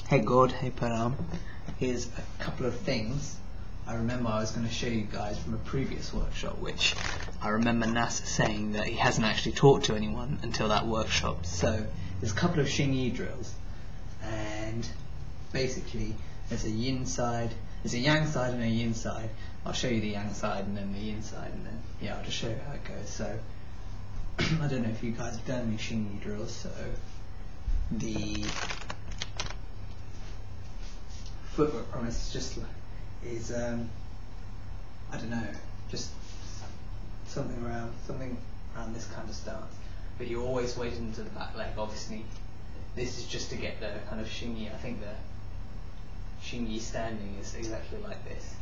Hey God, hey Param. Here's a couple of things I remember I was going to show you guys from a previous workshop, which I remember NASA saying that he hasn't actually talked to anyone until that workshop. So there's a couple of Xing Yi drills, and basically there's a yin side, there's a yang side and a yin side. I'll show you the yang side and then the yin side, and then yeah, I'll just show you how it goes. So I don't know if you guys have done any Xing Yi drills. So the footwork promise is I don't know, just something around this kind of stance, but you always wait into the back leg. Obviously this is just to get the kind of Xing Yi. I think the Xing Yi standing is exactly like this,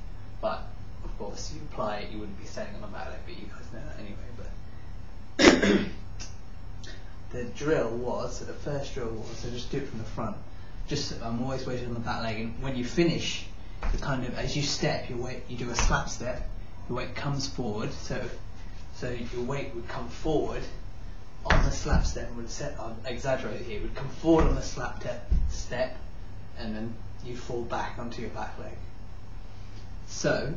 but of course you apply it, you wouldn't be standing on the back leg, but you guys know that anyway. But the drill was, so the first drill was, so just do it from the front. I'm always waiting on the back leg, and when you finish, you kind of, as you step, you do a slap step, your weight comes forward, so your weight would come forward on the slap step, I'll exaggerate here, it would come forward on the slap step, and then you fall back onto your back leg. So,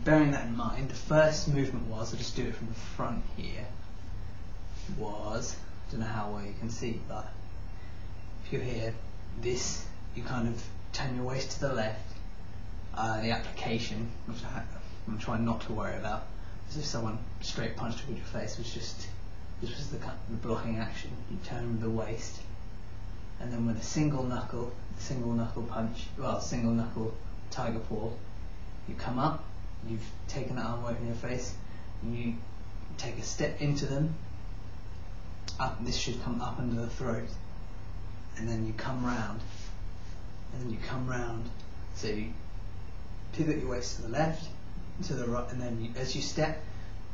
bearing that in mind, the first movement was, I'll just do it from the front here, was, I don't know how well you can see, but if you're here, this, you kind of turn your waist to the left. The application, which I'm trying not to worry about, as if someone straight punched you with your face, this was the blocking action. You turn with the waist, and then with a single knuckle punch, single knuckle tiger paw, you come up, you've taken that arm away from your face, and you take a step into them, up, this should come up under the throat, and then you come round, so you pivot your waist to the left, to the right, and then as you step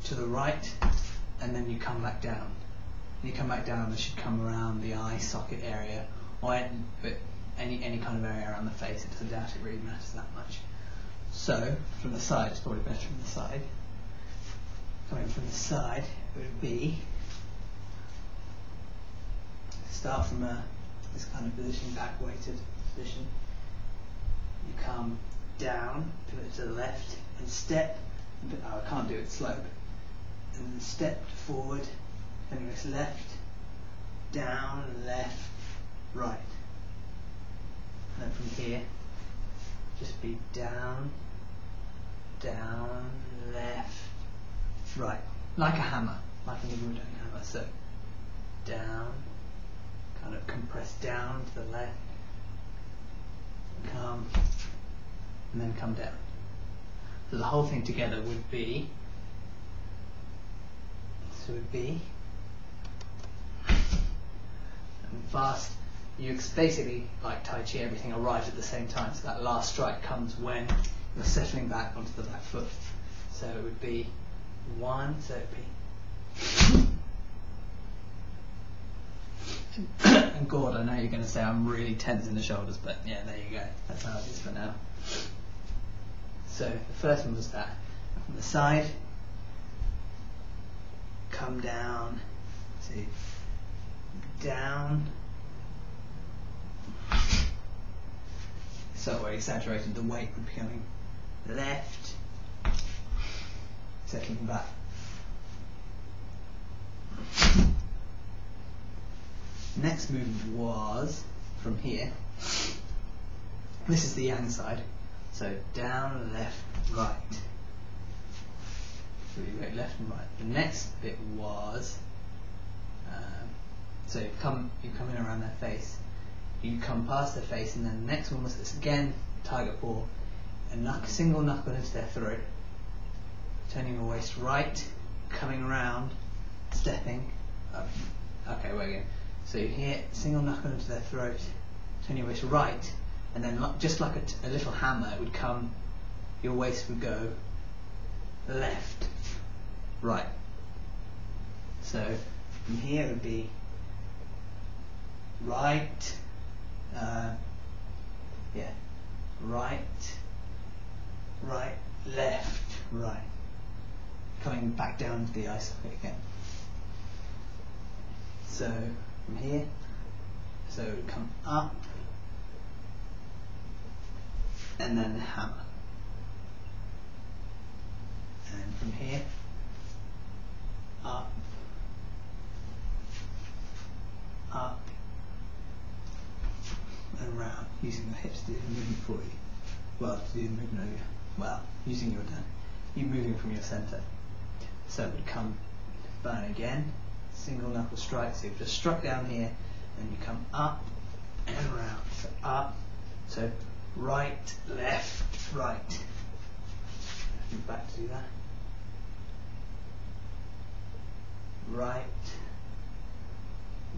to the right, and then you come back down. When you come back down, this should come around the eye socket area, or any kind of area around the face. It doesn't doubt it really matters that much. So from the side, it's probably better from the side. Coming from the side, it would be start from this kind of position, back weighted position. You come down, pivot to the left, and step. I can't do it slope. And then step forward, and it's left, down, left, right. And then from here, just be down, down, left, right, like a hammer, like an English hammer. So down, kind of compress down to the left, come, and then come down. So the whole thing together would be, and fast, you basically, like Tai Chi, everything arrives at the same time, so that last strike comes when you're settling back onto the back foot. So it would be one, so it would be and God, I know you're going to say I'm really tense in the shoulders, but yeah, there you go. That's how it is for now. So the first one was that. From the side, come down, see, down. So we're exaggerating, the weight would be coming left, settling back. Next movement was from here. This is the yang side. So down, left, right. So you go left and right. The next bit was so you come in around their face. You come past their face, and then the next one was this again, tiger paw, a single knuckle into their throat, turning your waist right, coming around, stepping. Okay, wait again. So you hear single knuckle into their throat, turn your waist right, and then just like a little hammer, it would come, your waist would go left, right. So from here it would be right, right, left, right. Coming back down to the eye socket again. So from here, So it would come up and then the hammer. And from here, up, up, and round, using the hips to do the movement for you. Well, to do the movement, well, using your done. You're moving from your centre. So it would come down again, single knuckle strike. So you've just struck down here, and you come up and round. So up, so right, left, right. Move back to do that. Right,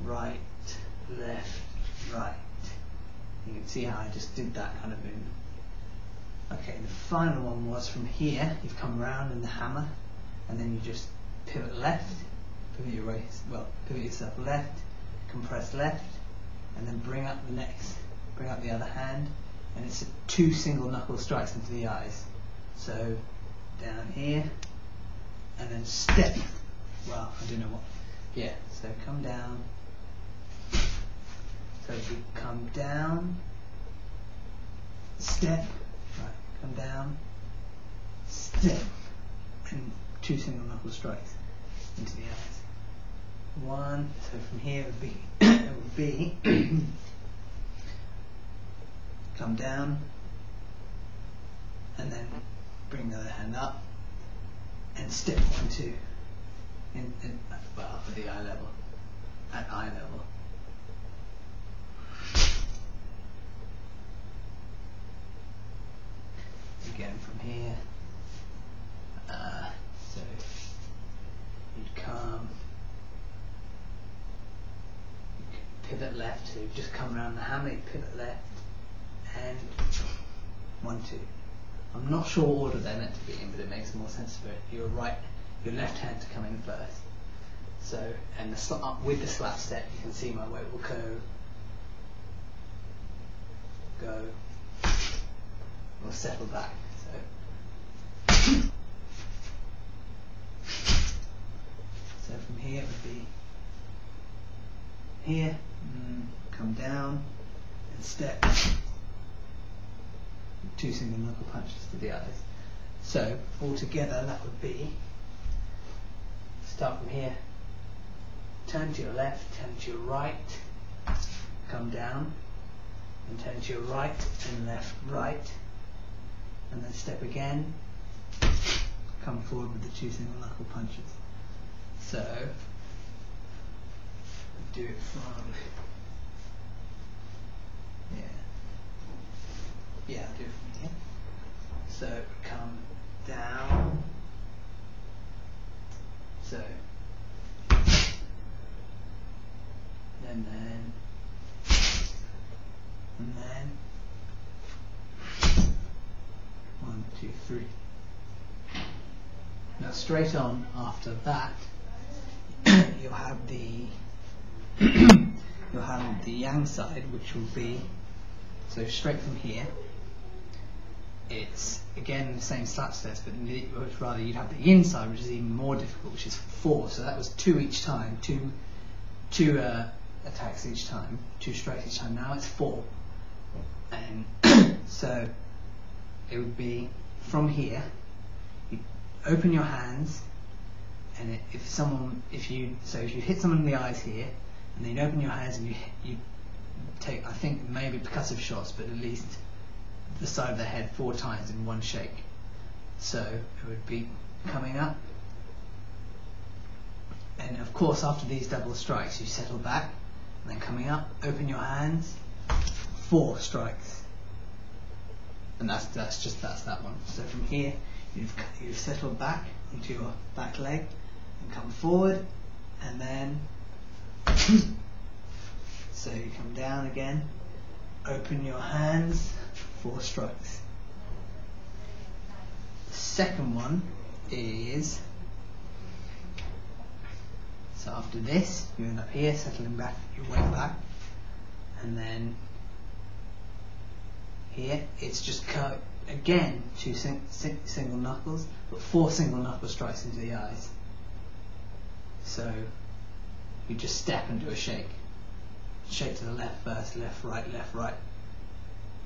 right, left, right. You can see how I just did that kind of movement. Okay, the final one was from here, you've come round in the hammer, and then you just pivot left, pivot your waist, well, pivot yourself left, compress left, and then bring up the next, bring up the other hand, and it's 2 single knuckle strikes into the eyes. So down here, and then step. Well, I don't know what. Yeah, so come down. So if you come down, step, right, come down, step, and 2 single knuckle strikes into the eyes. 1, so from here it would be, come down, and then bring the other hand up, and step 1, 2, well, up at the eye level, at eye level. Again from here, so you'd come, pivot left, so you've just come around the hammer, you pivot left, and 1, 2. I'm not sure what order they're meant to be in, but it makes more sense for your left hand to come in first. So, and up with the slap step, you can see my weight will go, we'll settle back. So from here it would be here, come down and step, 2 single knuckle punches to the eyes. So altogether that would be, start from here, turn to your left, turn to your right, come down, and turn to your right and left, right, and then step again, come forward with the 2 single knuckle punches. So, do it from, yeah, I'll do it from here. So, come down, so, and then, 1, 2, 3. Now straight on after that, you'll have the yang side, which will be, so straight from here. It's again the same slap steps, but rather you'd have the inside, which is even more difficult, which is 4. So that was 2 each time, two attacks each time, 2 strikes each time. Now it's 4, and so it would be from here. You open your hands, and if you hit someone in the eyes here, and then you open your hands and you take, I think maybe percussive shots, but at least the side of the head 4 times in one shake. So it would be coming up, and of course after these double strikes you settle back, and then coming up, open your hands, 4 strikes, and that's that one. So from here you've settled back into your back leg and come forward, and then so you come down again, open your hands, 4 strikes. The second one is, so after this you end up here, settling back your weight back, and then here it's just cut again, 2 single knuckles, but 4 single knuckle strikes into the eyes. So you just step and do a shake, shake to the left first, left, right.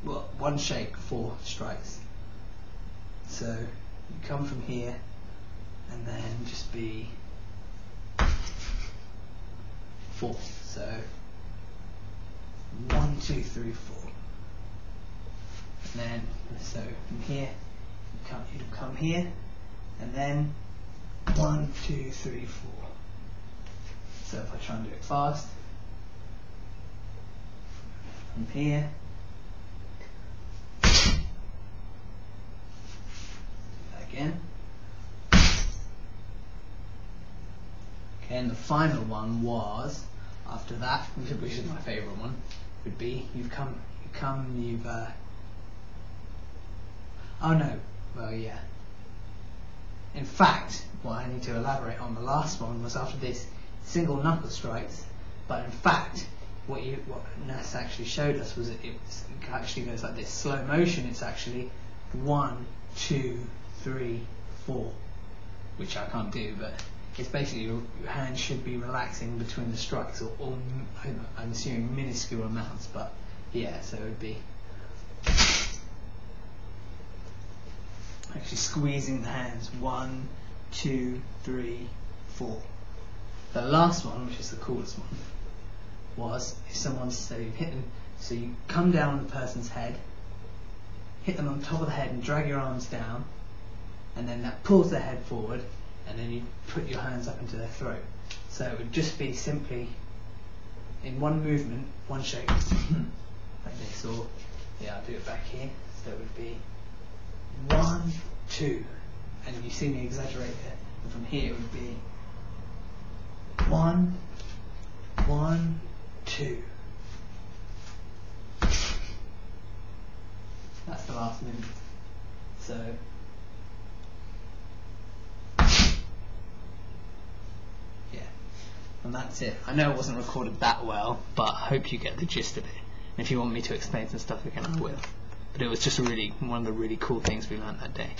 Well, one shake, 4 strikes. So you come from here and then just be 4. So 1, 2, 3, 4. And then, so from here, you come here, and then 1, 2, 3, 4. So if I try and do it fast, from here, do that again. Okay, and the final one was, after that, which is my favourite one, would be you've oh no, well yeah. In fact, what I need to elaborate on the last one was after this single knuckle strikes, but in fact, what Nas actually showed us was it actually goes like this. Slow motion, it's actually 1, 2, 3, 4, which I can't do, but it's basically your hand should be relaxing between the strikes, or I'm assuming minuscule amounts, but yeah, so it would be actually squeezing the hands 1, 2, 3, 4. The last one, which is the coolest one, was if someone's, so you hit them, so you come down on the person's head, hit them on top of the head and drag your arms down, and then that pulls their head forward, and then you put your hands up into their throat. So it would just be simply in one movement, one shake, like this, or yeah, I'll do it back here. So it would be 1, 2, and if you see me exaggerate it, and from here it would be 1, 1, 2. That's the last movement. So yeah, and that's it. I know it wasn't recorded that well, but I hope you get the gist of it. And if you want me to explain some stuff again, I will. But it was just one of the really cool things we learned that day.